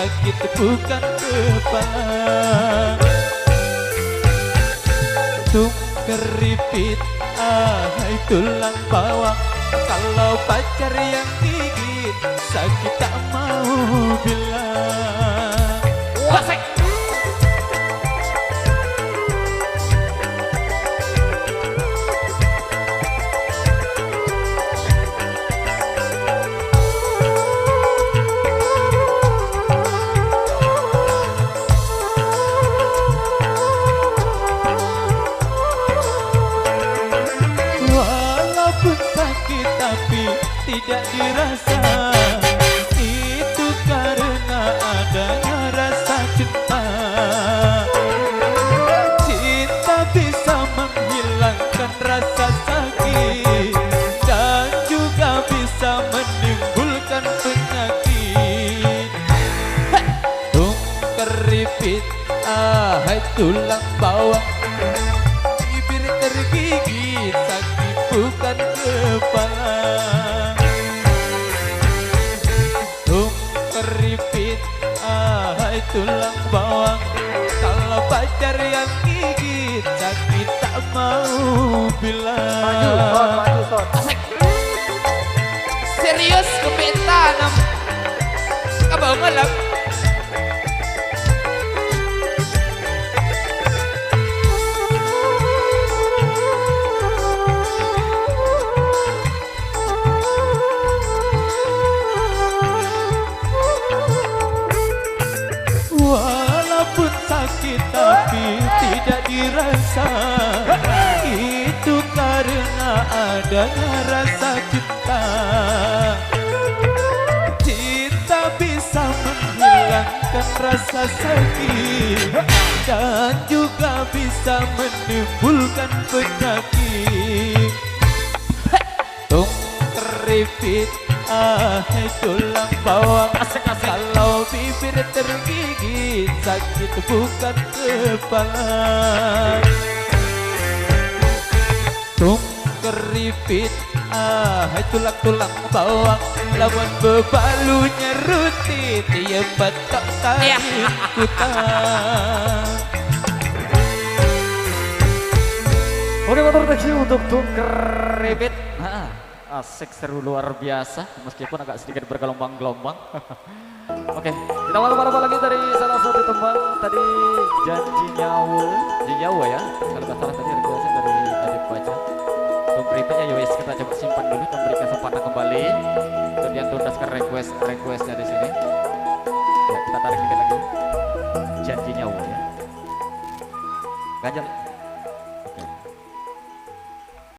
sakit bukan kepala. Tung keripit, ahai tulang bawang. Kalau pacar yang gigit, sakit tak mau bilang. Wasek. Tidak dirasa, itu karena adanya rasa cinta. Cinta bisa menghilangkan rasa sakit dan juga bisa menimbulkan penyakit. Tung keripit, ahai tulang bawang. Bibir tergigit, sakit bukan kepala. Keripit, ahai tulang bawang. Kalau pacar yang gigit, sakit tak mau bilang. Maju son. Asik. Serius kebentanam. Kabau ngelap. Walaupun sakit tapi tidak dirasa, itu karena adanya rasa cinta. Cinta bisa menghilangkan rasa sakit dan juga bisa menimbulkan penyakit. Tung keripit, ahai tulang bawang. Kalau bibir tergigit, sakit bukan kepala. Tung keripit, ahai tulang-tulang bawang. Lawan bebalunya rutin, dia batok tarik kutang. Oke, motor taksi untuk Tung keripit. Asik, seru luar biasa, meskipun agak sedikit bergelombang-gelombang. Oke, kita malam-malam lagi dari salah satu teman tadi janji nyawa ya. Kalau nggak salah tadi requestnya dari Adip Baca. Untuk berikutnya yowes kita coba simpan dulu dan beri kesempatan kembali. Kemudian tuntaskan requestnya di sini. Ya, kita tarik dikit lagi. Janji nyawa ya. Ganjal.